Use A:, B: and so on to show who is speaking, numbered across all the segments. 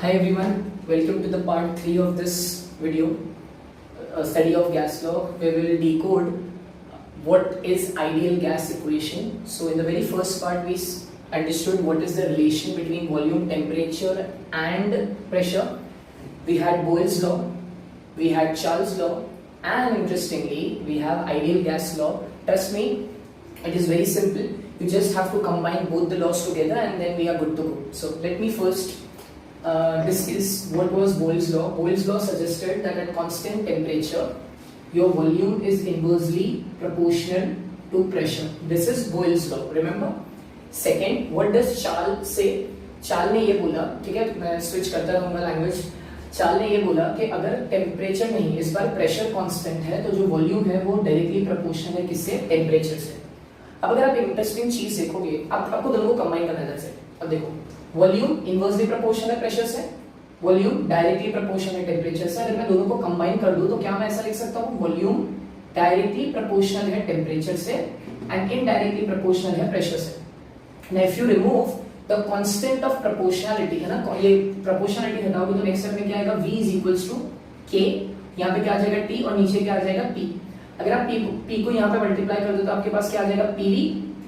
A: Hi everyone, welcome to the part 3 of this video, study of gas law, where we will decode what is ideal gas equation. So in the very first part we understood what is the relation between volume, temperature and pressure. We had Boyle's law, we had Charles' law, and interestingly we have ideal gas law. Trust me, it is very simple. You just have to combine both the laws together and then we are good to go. So let me first discuss what was Boyle's law. Boyle's law suggested that at constant temperature, your volume is inversely proportional to pressure. This is Boyle's law, remember? Second, what does Charles say? Charles ने ये बोला, ठीक है, मैं switch करता रहूंगा language. Charl ने ये बोला कि अगर टेम्परेचर नहीं, इस बार प्रेशर कांस्टेंट है, तो जो वॉल्यूम है वो डायरेक्टली प्रोपोर्शनल है किससे? टेम्परेचर से. अब अगर आप इंटरेस्टिंग चीज देखोगे, आपको दोनों को कंबाइन करना है. जैसे अब देखो, वॉल्यूम इनवर्सली प्रोपोर्शनल है प्रेशर से, वॉल्यूम डायरेक्टली प्रोपोर्शनल है टेम्परेचर से. अगर मैं दोनों को कंबाइन कर दूं तो क्या मैं ऐसा लिख सकता हूं? वॉल्यूम डायरेक्टली प्रोपोर्शनल है टेम्परेचर से एंड इनडायरेक्टली प्रोपोर्शनल है प्रेशर से. Now if you remove the constant of proportionality, है ना, ये प्रोपोर्शनैलिटी हटाओगे तो नेक्स्ट स्टेप में क्या आएगा? v is equals to k. यहाँ पे क्या आ जाएगा? t, और नीचे क्या आ जाएगा? p. अगर आप p को यहाँ पे मल्टीप्लाई कर दो तो आपके पास क्या आ जाएगा? pv.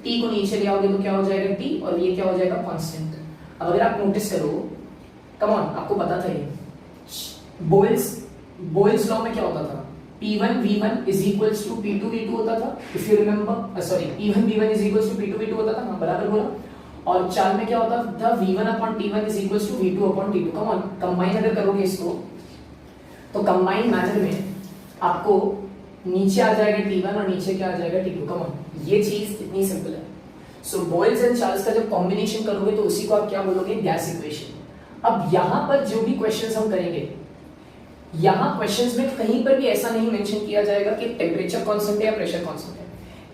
A: t को नीचे ले आओगे तो क्या हो जाएगा? t, और ये क्या हो जाएगा? कांस्टेंट. अब अगर आप नोटिस करो, कम ऑन, आपको पता था ये बोयल्स लॉ में क्या होता था? P1 V1 is equals to P2 V2 होता था, if you remember, sorry, P1 V1 is equals to P2 V2 होता था, हाँ बराबर बोला. और चार्ल में क्या होता था? V1 upon T1 is equals to V2 upon T2. Come on, combine अगर करोगे इसको तो कंबाइन मैनर में आपको नीचे आ जाएगा T1 और नीचे क्या आ जाएगा? T2. कम ऑन, ये चीज इतनी सिंपल है. सो बॉयल्स एंड चार्ल्स का जब कॉम्बिनेशन करोगे तो उसी को आप क्या बोलोगे? Gas equation. अब यहां पर जो भी क्वेश्चंस हम करेंगे, यहां क्वेश्चंस में कहीं पर भी ऐसा नहीं मेंशन किया जाएगा कि टेम्परेचर कांस्टेंट है या प्रेशर कांस्टेंट है.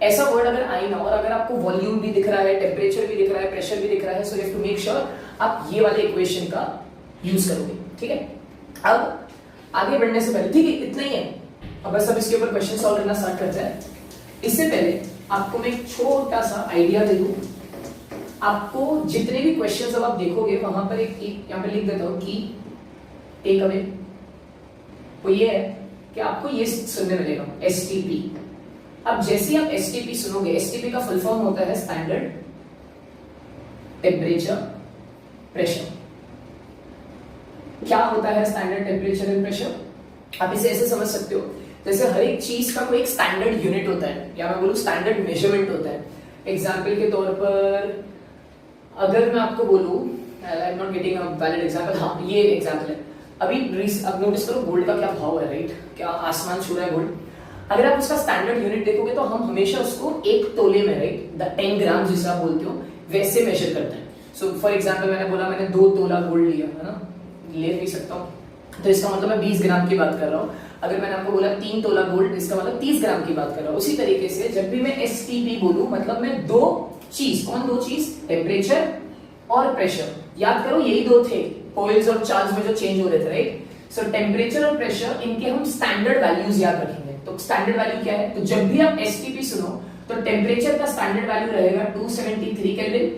A: ऐसा वर्ड अगर आए ना, और अगर आपको वॉल्यूम भी दिख रहा है, टेम्परेचर भी दिख रहा है, प्रेशर भी दिख रहा है, so you have to make sure आप ये वाले इक्वेशन का यूज करोगे. ठीक है, अब आगे बढ़ने से पहले, ठीक है, इतना ही है. अब बस अब इसके ऊपर क्वेश्चन सॉल्व करना स्टार्ट करते हैं. इससे पहले आपको मैं एक छोटा सा आइडिया दे दूं. आपको जितने भी क्वेश्चंस अब आप देखोगे वहां पर एक यहां पे लिख देता हूं कि टेक अवे वो ये है कि आपको ये सुनने मिलेगा एसटीपी. अब जैसे आप एसटीपी सुनोगे, एसटीपी का फुल फॉर्म होता है स्टैंडर्ड टेम्परेचर प्रेशर. क्या होता है स्टैंडर्ड टेम्परेचर एंड प्रेशर? आप इसे ऐसे समझ सकते हो जैसे हर एक चीज का कोई एक स्टैंडर्ड यूनिट होता है, या मैं बोलूं स्टैंडर्ड मेजरमेंट होता है. एग्जांपल के तौर पर अगर मैं आपको बोलूं, I am not getting a valid example, हाँ ये एग्जांपल है. अभी अब नोटिस करो गोल्ड का क्या भाव है, राइट? क्या आसमान छू रहा है गोल्ड. अगर आप उसका स्टैंडर्ड यूनिट देखोगे तो हम हमेशा उसको एक तोले में, राइट, 10 ग्राम जिसे आप बोलते हो, वैसे मेजर करते हैं. सो फॉर एग्जांपल मैंने बोला मैंने 2 तोला गोल्ड लिया, है ना, ले भी सकता हूँ, तो इसका मतलब मैं 20 ग्राम की बात कर रहा हूँ. अगर मैंने आपको बोला 3 तोला गोल्ड, इसका मतलब 30 ग्राम की बात कर रहा हूँ. उसी तरीके से जब भी मैं एसटीपी बोलूं, मतलब मैं दो चीज, कौन दो चीज? टेम्परेचर और प्रेशर. याद करो यही दो थे बॉयल्स और चार्ल्स में जो चेंज हो रहे थे, राइट? सो टेम्परेचर और प्रेशर, इनके हम स्टैंडर्ड वैल्यूज याद रखेंगे. तो स्टैंडर्ड वैल्यू क्या है? तो जब भी आप एसटीपी सुनो तो टेम्परेचर का स्टैंडर्ड वैल्यू रहेगा 273 केल्विन.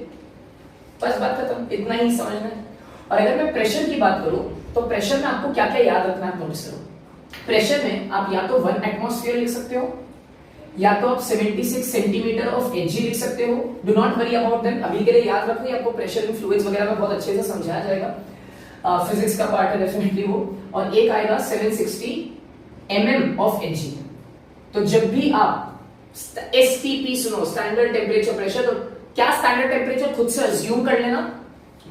A: बस बात खत्म, इतना ही समझना है. और अगर मैं प्रेशर की बात करूं तो प्रेशर में आपको क्या क्या याद रखना है, नोटिस करो. प्रेशर में आप या तो 1 एटमॉस्फेयर लिख सकते हो, या तो आप 76 सेंटीमीटर ऑफ एचजी लिख सकते हो. Do not worry about them, अभी के लिए याद रखो, ये आपको प्रेशर इन फ्लूइड्स वगैरह में बहुत अच्छे से समझाया जाएगा. फिजिक्स का पार्ट है डेफिनेटली वो. और एक आएगा 760 mm ऑफ एचजी. तो जब भी आप एसटीपी सुनो, स्टैंडर्ड टेम्परेचर प्रेशर, तो क्या स्टैंडर्ड टेम्परेचर खुद से अज्यूम कर लेना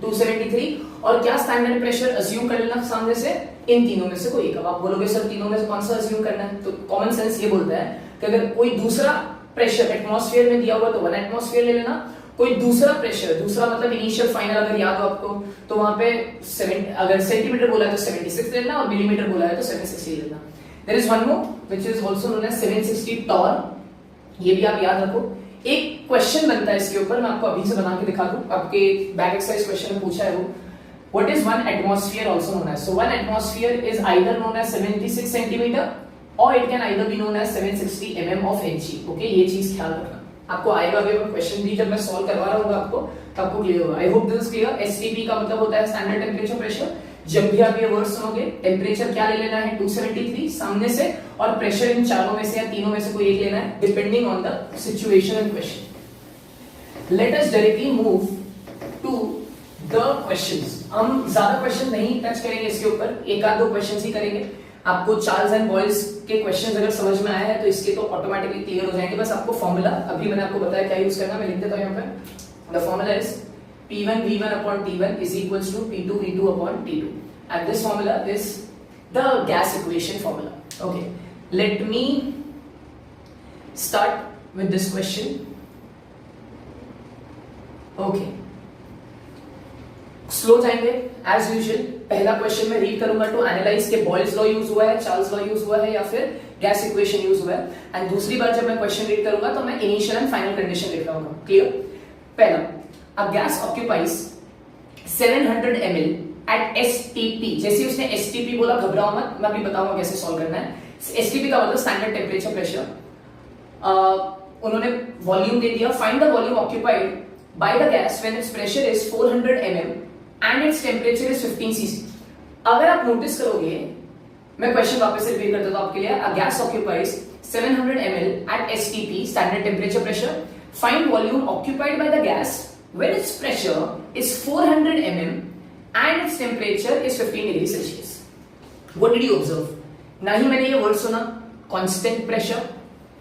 A: 273, और क्या स्टैंडर्ड प्रेशर अज्यूम कर लेना सामने से? इन तीनों में से कोई एक. अब आप बोलोगे सर तीनों में से कौन सा अज्यूम करना है? तो कॉमन सेंस ये बोलता है कि अगर कोई दूसरा प्रेशर एटमॉस्फेयर में दिया हुआ तो 1 एटमॉस्फेयर ले लेना. कोई दूसरा प्रेशर, दूसरा मतलब इनिशियल फाइनल अगर याद हो आपको, तो वहां पे 7, अगर सेंटीमीटर बोला है तो 76 लेना, और मिलीमीटर बोला है तो 760 लेना. There is one more which is also known as 760 torr. ये भी आप याद रखो. एक क्वेश्चन बनता है इसके ऊपर, मैं आपको अभी से बना के दिखा दूं. आपके बैक एक्सरसाइज क्वेश्चन में पूछा है वो, what is 1 atmosphere also known as? So 1 atmosphere is either known as 76 centimeter or it can either be known as 760 mm of Hg. Okay, ये चीज ख्याल रखना. आपको आएगा अभी क्वेश्चन भी जब मैं सॉल्व करवा रहा हूँ आपको, तब आपको क्लियर होगा. आई hope this is clear. STP का मतलब होता है स्टैंडर्ड टेम्परेचर प्रेशर. जब भी आप ये वर्ड सुनोगे टेम्परेचर क्या ले लेना है 273 सामने से, और प्रेशर इन चारों में से या तीनों में से कोई एक लेना है depending on the situation and question. Let us directly move to the questions. हम ज्यादा क्वेश्चन नहीं टच करेंगे इसके ऊपर, एक आध दो क्वेश्चंस ही करेंगे। आपको चार्ल्स एंड बॉयल्स के क्वेश्चंस अगर समझ में आया है तो इसके तो ऑटोमेटिकली क्लियर हो जाएंगे। बस आपको फॉर्मूला अभी मैंने आपको बताया क्या यूज करना, मैं लिख देता हूं यहां पे। The formula is P1 V1 upon T1 is equals to P2 V2 upon T2, and this formula is the gas equation formula. Okay, let me start with this question. Okay, slow जाएंगे as usual. पहला question में read करूंगा to analyse के Boyle's law use हुआ है, Charles law use हुआ है या फिर गैस इक्वेशन यूज हुआ है, एंड दूसरी बार जब मैं क्वेश्चन रीड करूंगा तो मैं इनिशियल एंड फाइनल कंडीशन लिख रहा हूं। क्लियर? पहला, a gas occupies 700 ml at STP। जैसे उसने STP बोला घबराओ मत, मैं अभी बताऊंगा कैसे सॉल्व करना है। STP का मतलब स्टैंडर्ड टेम्परेचर प्रेशर। उन्होंने वॉल्यूम दे दिया, find the volume occupied by the gas when it's pressure is 400 mm and its temperature is 15 cc। अगर आप नोटिस करोगे, मैं क्वेश्चन वापस से रिपीट कर देता हूं आपके लिए। a gas occupies 700 ml at STP standard temperature pressure, find volume occupied by the gas when its pressure is 400 mm and its temperature is 15 degrees Celsius. What did you observe? ना ही मैंने ये word सुना constant pressure,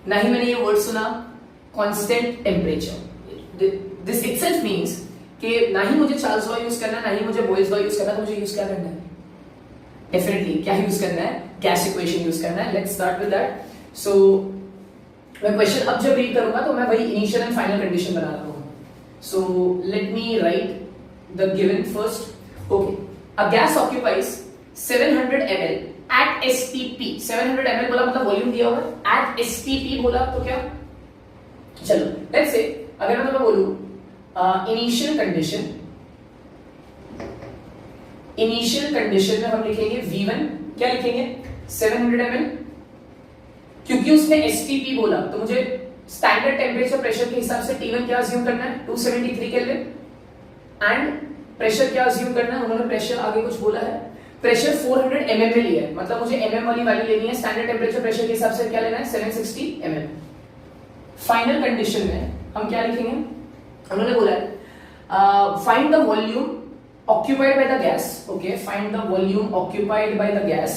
A: ना ही मैंने ये word सुना constant temperature. This itself means कि ना ही मुझे चार्ल्स लॉ यूज करना, ना ही मुझे बॉयल्स लॉ यूज करना, तो मुझे यूज क्या करना है? डेफिनेटली क्या यूज करना है? गैस इक्वेशन यूज करना है। Let's start with that. So मैं क्वेश्चन अब जब रीड करूंगा तो मैं वही इनिशियल एंड फाइनल कंडीशन बना रहा हूं। So let me write the given first. Okay, a gas occupies 700 ml at STP। 700 ml बोला मतलब वॉल्यूम दिया होगा, at STP बोला तो क्या? चलो let's say अगर मैं तुम्हें बोलूं इनिशियल कंडीशन में हम लिखेंगे V1, क्या लिखेंगे? 700 ml, क्योंकि उसने STP बोला तो मुझे स्टैंडर्ड टेम्परेचर प्रेशर के हिसाब से T1 क्या अज्यूम करना है? 273 केल्विन, एंड प्रेशर क्या अज्यूम करना है? उन्होंने प्रेशर आगे कुछ बोला है, प्रेशर 400 mm में लिया है, मतलब मुझे mm वाली वैल्यू लेनी है। स्टैंडर्ड टेम्परेचर प्रेशर के हिसाब से क्या लेना है? 760 mm। फाइनल कंडीशन में हम क्या लिखेंगे? उन्होंने बोला है find the volume occupied by the gas. Okay, find the volume occupied by the gas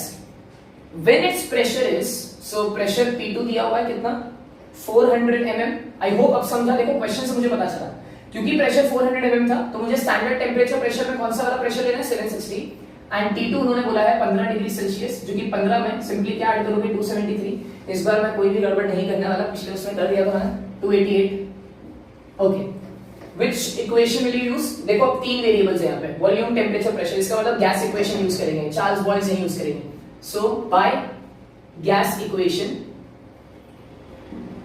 A: when it's pressure is, so pressure P2 दिया हुआ है कितना? 400 mm। आई होप अब समझा। देखो क्वेश्चन से मुझे पता चला, क्योंकि प्रेशर 400 mm था तो मुझे स्टैंडर्ड टेम्परेचर प्रेशर में कौन सा वाला प्रेशर लेना है? 760, एंड T2 उन्होंने बोला है 15 डिग्री सेल्सियस, जो कि 15 में सिंपली क्या ऐड करोगे? 273। इस बार मैं कोई भी गड़बड़ नहीं करने वाला, पिछले उसमें कर दिया था मैंने 288। Okay, which equation will you use? देखो अब तीन वेरिएबल्स है यहाँ पे, वॉल्यूम, टेम्परेचर, प्रेशर, इसका मतलब गैस इक्वेशन यूज करेंगे, चार्ल्स बॉयल्स नहीं यूज करेंगे। सो बाय गैस इक्वेशन,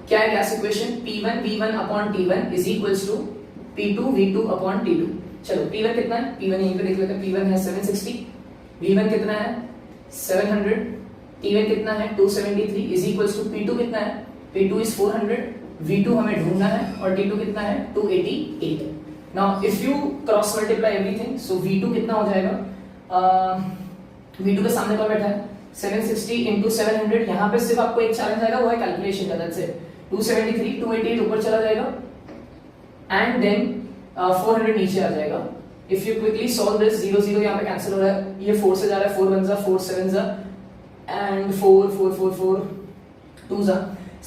A: क्या है gas equation? P1 V1 upon T1 is equals to P2 V2 upon T2। चलो P1 कितना है? P1 यहीं पे देख लेते हैं। P1 है 760, V1 कितना है? 700, T1 कितना है? 273 is equals to P2 कितना है? P2 is 400, V2 हमें ढूंढना है, और T2 कितना है? 288। Now if you cross multiply everything, so V2 कितना हो जाएगा? V2 के सामने कौन बैठा है? 760 into 700। यहाँ पे सिर्फ आपको एक चैलेंज आएगा, वो है कैलकुलेशन का। That's it. 273 288 ऊपर चला जाएगा, एंड देन 400 नीचे आ जाएगा। If you quickly solve this, 0 0 यहाँ पे कैंसिल हो रहा है, ये 4 से जा रहा है, 4 1 जा 4 7 जा, एंड 4 4 4 4 2 जा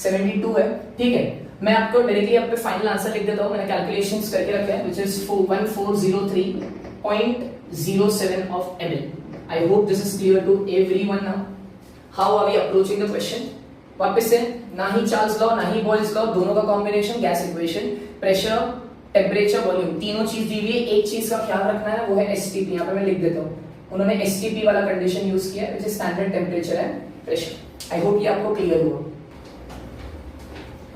A: 72 है। ठीक है, मैं आपको डायरेक्टली यहाँ पे फाइनल आंसर लिख देता हूँ। मैंने कैलकुलेशंस करके रखा है, which is 1403.07 of ml। I hope this is clear to everyone now. How are we approaching the question? वापस से, ना ही चार्ल्स लॉ ना ही बॉयल्स लॉ, दोनों का combination, gas equation, pressure, temperature, volume, तीनों चीज दी हुई है। एक चीज का ख्याल रखना है, वो है STP। यहाँ पे मैं लिख देता हूँ, उन्होंने STP वाला कंडीशन यूज किया है, which is standard temperature and pressure. I hope ये आपको क्लियर हुआ।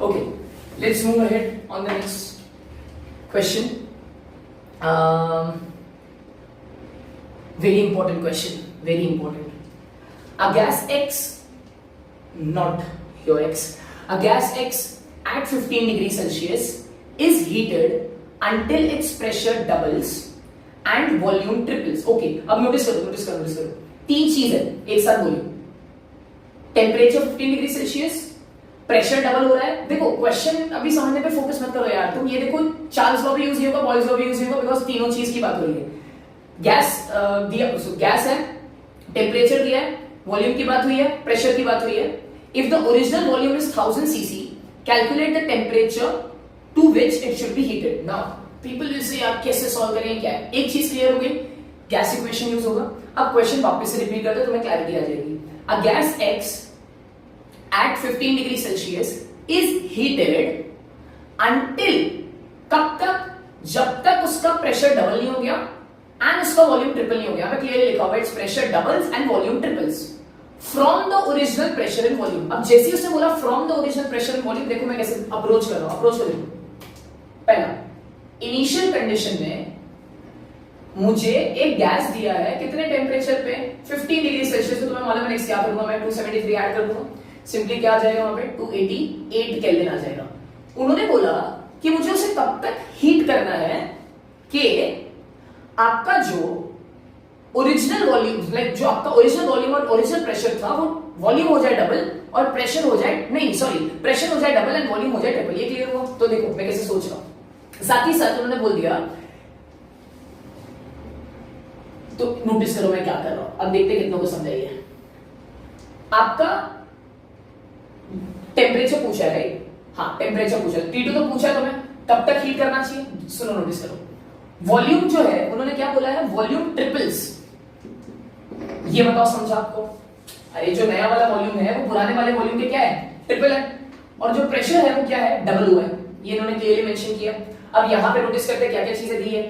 A: Okay, let's move ahead on the next question. Very important question, very important. A gas X, not your X, a gas X at 15 degrees Celsius is heated until its pressure doubles and volume triples. Okay, अब notice करो, तीन चीज है एक साथ बोलिए। Temperature 15 degree Celsius, pressure double हो रहा है। देखो क्वेश्चन अभी समझने पे फोकस मत करो यार, तुम ये देखो चार्ल्स लॉ भी यूज होगा, बॉयल्स लॉ भी यूज होगा, बिकॉज तीनों चीज की बात हो रही है। गैस है, टेम्परेचर दिया है, वॉल्यूम की बात हुई है, प्रेशर की बात हुई है। If the original volume is 1000 cc, calculate the temperature to which it should be heated. Now people will say आप कैसे सॉल्व करेंगे, क्या है? एक चीज क्लियर हो गई, गैस इक्वेशन यूज होगा। अब क्वेश्चन वापस से रिपीट करते तुम्हें क्लैरिटी आ जाएगी। A gas X at 15 degree Celsius is heated until कब तक? जब तक उसका प्रेशर डबल नहीं हो गया एंड उसका वॉल्यूम ट्रिपल नहीं हो गया। क्लियरली लिखा हुआ it's pressure doubles and volume triples from the original pressure and volume. अब जैसे ही उसने बोला from the original pressure and volume, देखो मैं कैसे अप्रोच कर रहा हूं, अप्रोच करो। पहला, इनिशियल कंडीशन में मुझे एक गैस दिया है, कितने टेम्परेचर पे? 15 डिग्री सेल्सियस। तो तुम्हें मालूम है नेक्स्ट क्या करूंगा मैं, 273 ऐड कर दूंगा, सिंपली क्या आ जाएगा वहां पे 288 केल्विन आ जाएगा। उन्होंने बोला कि मुझे उसे कब तक हीट करना है कि आपका जो ओरिजिनल वॉल्यूम, लाइक जो आपका ओरिजिनल वॉल्यूम और ओरिजिनल प्रेशर था वो वॉल्यूम हो जाए डबल और प्रेशर हो जाए, नहीं सॉरी, प्रेशर हो जाए डबल एंड वॉल्यूम हो जाए ट्रिपल। ये क्लियर हुआ? तो देखो मैं कैसे सोच रहा हूं। साथ ही साथ उन्होंने बोल दिया, तो नोटिस करो मैं क्या कर रहा हूं, अब देखते कितनों को समझाइए। आपका टेम्परेचर पूछा है राइट? हाँ टेम्परेचर पूछा है, T2 तो पूछा है तुम्हें, कब तक हीट करना चाहिए। सुनो नोटिस करो, वॉल्यूम जो है उन्होंने क्या बोला है, वॉल्यूम ट्रिपल्स। ये बताओ समझा आपको? अरे जो नया वाला वॉल्यूम है वो पुराने वाले वॉल्यूम के क्या है, ट्रिपल है, और जो प्रेशर है वो क्या है, डबल हुआ है। ये इन्होंने क्लियरली मेंशन किया। अब यहां पे नोटिस करते हैं क्या क्या चीजें दी है।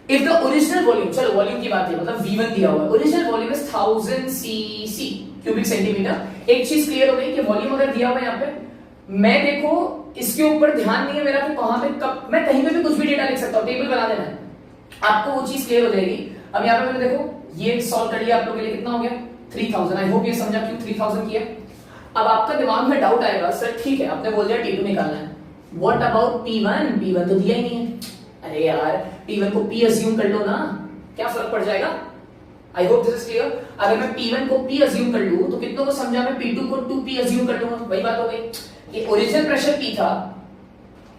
A: इफ द ओरिजिनल वॉल्यूम, चलो वॉल्यूम की बात है, मतलब V1 दिया हुआ है, original volume is 1000 cc cubic centimetre. एक चीज क्लियर हो गई कि वॉल्यूम अगर दिया हुआ है यहाँ पे, मैं देखो इसके ऊपर ध्यान नहीं है मेरा कि कहां पे कब, मैं कहीं पे भी कुछ भी डेटा लिख सकता हूं, टेबल बना देना है, आपको वो चीज क्लियर हो जाएगी। अब यहाँ पे मैंने देखो ये सॉल्व कर लिया आप लोगों के लिए, कितना हो गया 3000। आई होप ये समझा क्यों 3000 किया। अब आपका दिमाग में डाउट आएगा, सर ठीक है आपने बोल दिया T2 निकालना है, व्हाट अबाउट P1? P1 तो दिया ही नहीं है। अरे यार P1 को P अज्यूम कर लो ना, क्या फर्क पड़ जाएगा। आई होप दिस इज क्लियर। अगर मैं P1 को P अज्यूम कर लूं तो कितनों को समझा, मैं P2 को 2P अज्यूम कर लूंगा, वही बात हो गई। ये ओरिजिनल प्रेशर P था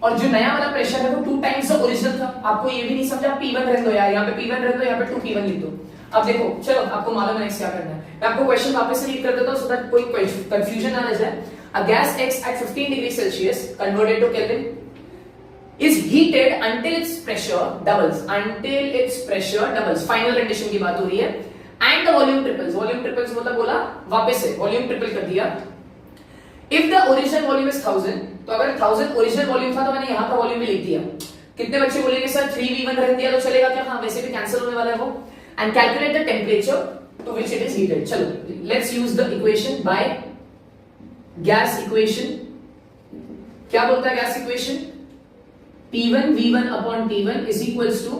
A: और जो नया वाला प्रेशर है वो 2 टाइम्स द ओरिजिनल था। आपको ये भी नहीं समझा, P1 रहने दो यार, यहाँ पे P1 रहने दो, यहाँ पे 2P1 लिख दो। अब देखो चलो आपको मालूम है नेक्स्ट क्या करना है, मैं आपको क्वेश्चन वापस से रीड कर देता हूं सो दैट कोई कंफ्यूजन ना रह जाए। A gas X at 15 degree Celsius converted to Kelvin is heated until its pressure doubles, until its pressure doubles, final condition की बात हो रही है, and the volume triples, volume triples मतलब बोला वापस से वॉल्यूम ट्रिपल कर दिया। if the original volume is 1000, तो अगर 1000 ओरिजिनल वॉल्यूम था तो मैंने यहाँ का वॉल्यूम भी लिख दिया। कितने बच्चे बोलेंगे सर 3V1 रख दिया तो चलेगा क्या? हाँ वैसे भी कैंसिल होने वाला है वो। and calculate the temperature to which it is heated। चलो let's use the equation by gas equation। क्या बोलता है gas equation? P1 V1 upon T1 is equals to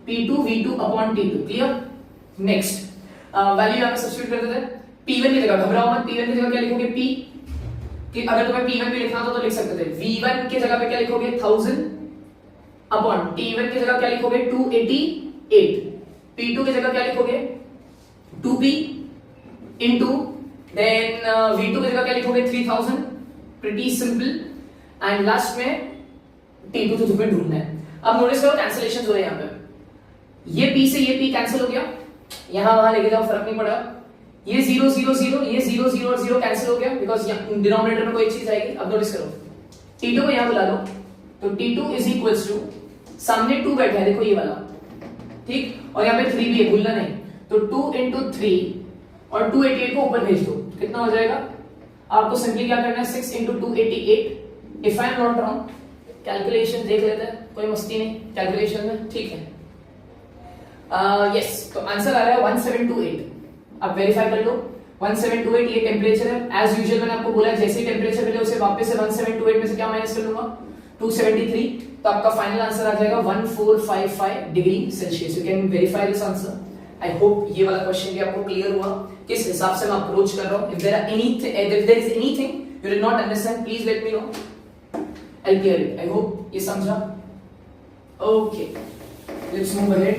A: P2 V2 upon T2। Clear? Next value यहाँ पे substitute कर देते हैं। P1 की जगह घबराओ मत, P1 की जगह क्या लिखोगे P, कि अगर तुम्हें P1 भी लिखना था तो लिख सकते थे। V1 की जगह पे क्या लिखोगे 1000 अपॉन T1 की जगह क्या लिखोगे 288, P2 की जगह क्या लिखोगे 2P इनटू देन V2 की जगह क्या लिखोगे 3000। Pretty simple. एंड लास्ट में T2 तो तुम्हें ढूंढना है। अब नोटिस करो कैंसिलेशन हो रहे हैं यहाँ पे, ये P से ये P कैंसिल हो गया, यहां वहां लेके जाओ फर्क नहीं पड़ा। ये 0 0 0, ये 0 0 और 0 कैंसिल हो गया बिकॉज डिनोमिनेटर में कोई एक चीज आएगी। अब नोटिस करो T2 को यहां बुला लो, तो T2 इज इक्वल्स टू, सामने 2 बैठा है देखो ये वाला, ठीक, और यहाँ पे 3 भी है भूलना नहीं, तो 2 into 3 और 288 को ऊपर भेज दो, कितना हो जाएगा? आपको सिंपली क्या करना है 6 into 288। If I am not wrong, calculation देख लेते हैं, कोई मस्ती नहीं कैलकुलेशन में, ठीक है। यस तो आंसर आ रहा है 1728। अब वेरीफाई कर लो 1728 ये टेम्परेचर है। एज यूजुअल मैंने आपको बोला जैसे ही टेम्परेचर मिले उसे वापस से 1728 में से क्या माइनस कर लूंगा 273, तो आपका फाइनल आंसर आ जाएगा 1455 degree Celsius. You can verify this answer. I hope ये वाला क्वेश्चन भी आपको क्लियर हुआ किस हिसाब से मैं अप्रोच कर रहा हूं। If there is anything you did not understand please let me know, I clear it. I hope ये समझा। Okay let's move ahead.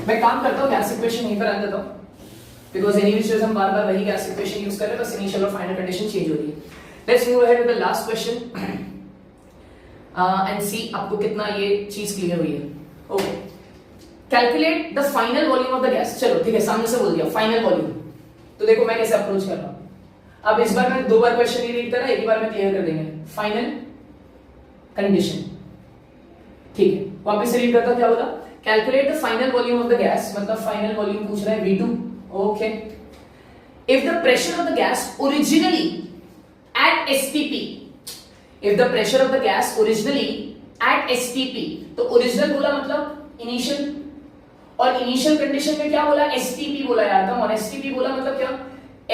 A: मैं काम करता हूँ गैस इक्वेशन यहीं पर आने देता हूँ, बिकॉज एनीवेज हम बार बार वही गैस इक्वेशन यूज कर रहे हैं, बस इनिशियल और फाइनल कंडीशन चेंज हो रही है. Let's move ahead with the last question and see आपको कितना ये चीज क्लियर हुई है. Okay, calculate the final volume of the gas. चलो ठीक है, सामने से बोल दिया फाइनल वॉल्यूम. तो देखो मैं कैसे अप्रोच कर रहा हूं. अब इस बार मैं 2 बार क्वेश्चन नहीं रीड कर रहा, एक ही बार में क्लियर कर देंगे. फाइनल कंडीशन, ठीक है, वापस से रीड करता हूं. क्या बोला? Calculate the final volume of the gas, मतलब फाइनल वॉल्यूम पूछ रहा है V2. Okay, if the pressure of the gas originally at STP, if the pressure of the gas originally at STP, तो ओरिजिनल बोला मतलब इनिशियल, और initial condition में क्या बोला? STP बोला यार. कम ऑन, STP बोला मतलब क्या?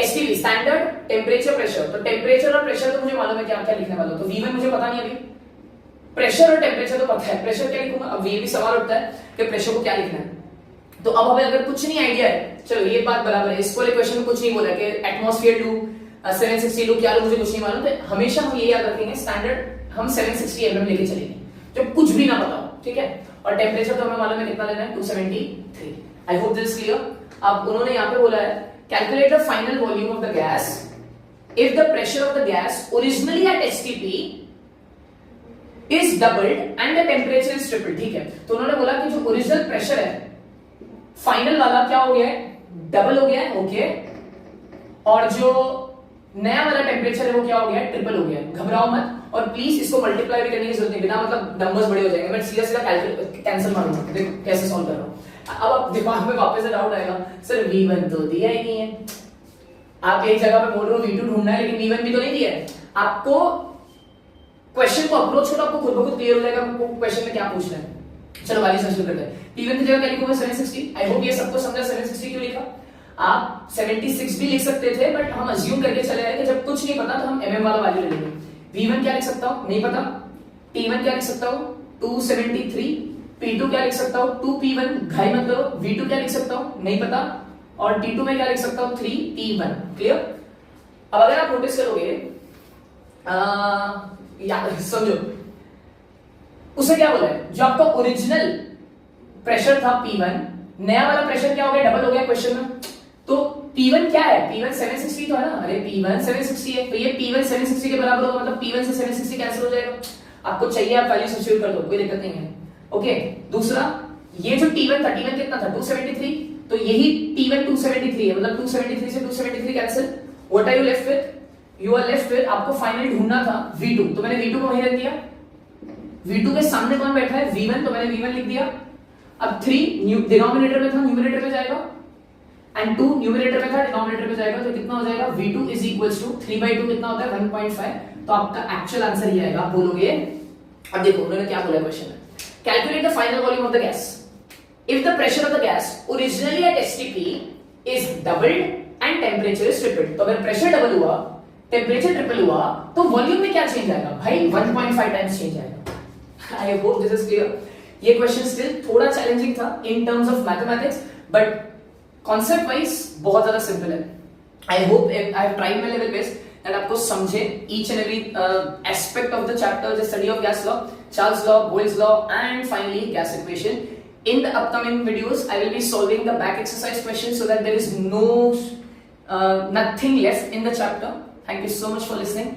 A: STP standard temperature pressure. तो टेम्परेचर और प्रेशर तो मुझे मालूम है कि आप क्या लिखने वाले हो. तो V1 मुझे पता नहीं अभी, प्रेशर और टेम्परेचर तो पता है, प्रेशर क्या लिखूंगा. अब ये भी सवाल उठता है कि प्रेशर को क्या लिखना है. तो अब हमें अगर कुछ नहीं आइडिया है, चलो ये बात बराबर है, इस वाले क्वेश्चन में कुछ नहीं बोला कि एटमॉस्फेयर लू 760 लू क्या लू, मुझे कुछ नहीं मालूम. तो हमेशा हम ये याद रखेंगे स्टैंडर्ड हम 760 mm लेके चलेंगे, जब कुछ भी ना पता हो. ठीक है, और टेम्परेचर तो हमें मालूम है कितना लेना है, 273. I hope this is clear. अब उन्होंने यहां पे बोला है calculate the final volume of the gas if the pressure of the gas originally at STP is doubled and the temperature is triple. ठीक है, तो उन्होंने बोला कि जो ओरिजिनल प्रेशर है फाइनल वाला क्या हो गया है? डबल हो गया है. ओके, और जो नया वाला टेम्परेचर है वो क्या हो गया है? ट्रिपल हो गया है. घबराओ मत, और प्लीज इसको मल्टीप्लाई भी करने की जरूरत नहीं, बिना मतलब नंबर्स बड़े हो जाएंगे. मैं सीधा सीधा कैंसिल मारूंगा. देखो कैसे सॉल्व कर रहा हूं. अब आप दिमाग में वापस से डाउट आएगा, सर V1 तो दिया ही नहीं है. आप एक जगह पे बोल रहे हो V2 ढूंढना है, लेकिन V1 भी तो नहीं दिया है. आपको क्वेश्चन को अप्रोच करो, आपको खुद ब खुद क्लियर हो जाएगा क्वेश्चन में क्या पूछना है. चलो वाली सॉल्व करते हैं. T1 की जगह क्या लिखूंगा? 760. आई होप ये सबको समझा 760 क्यों लिखा. आप 76 भी लिख सकते थे, बट हम अज्यूम करके चले आए कि जब कुछ नहीं पता तो हम mm वाला वैल्यू ले लेंगे. V1 क्या लिख सकता हूं? नहीं पता. T1 क्या लिख सकता हूं? 273. P2 क्या लिख सकता हूं? 2P1. घाई मत करो. V2 क्या लिख सकता हूं? नहीं पता. और T2 में क्या लिख सकता हूं? 3P1. क्लियर. अब अगर आप नोटिस करोगे, समझो उसने क्या बोला है, जो आपका ओरिजिनल प्रेशर था P1, नया वाला प्रेशर क्या हो गया? डबल हो गया क्वेश्चन में. तो P1 क्या है? P1 760 तो है ना. अरे P1 760 है, तो ये P1 760 के बराबर होगा, मतलब P1 से 760 कैंसिल हो जाएगा. आपको चाहिए आप वैल्यू सब्स्टिट्यूट कर दो, कोई दिक्कत नहीं है. ओके, दूसरा ये जो T1 था, T1 कितना था? 273. तो यही T1 273 है, मतलब 273 से 273 cancel. What are you left with? You are left with, आपको फाइनली ढूंढना था V2, तो मैंने V2 को वहीं रख दिया. V2 के सामने कौन बैठा है? V1, तो मैंने V1 लिख दिया. अब 3 डिनोमिनेटर में था, न्यूमरेटर में जाएगा, एंड 2 न्यूमरेटर में था, डिनोमिनेटर में जाएगा. तो कितना हो जाएगा? V2 is equals to 3/2 कितना होता है? 1.5. तो आपका एक्चुअल आंसर ये आएगा. आप बोलोगे, अब देखो उन्होंने क्या बोला क्वेश्चन में, calculate the final volume of the gas if the pressure of the gas originally at STP is doubled and temperature is tripled. तो अगर प्रेशर डबल हुआ, टेम्परेचर ट्रिपल हुआ, तो वॉल्यूम में क्या चेंज आएगा? भाई 1.5 टाइम्स चेंज आएगा. आई होप दिस इज क्लियर. ये क्वेश्चन स्टिल थोड़ा चैलेंजिंग था in terms of mathematics, but concept wise बहुत ज्यादा सिंपल है. I hope I have tried my level best that आपको समझे each and every aspect of the chapter, the study of gas law, Charles law, Boyle's law, and finally gas equation. In the upcoming videos, I will be solving the back exercise questions so that there is nothing left in the chapter. Thank you so much for listening.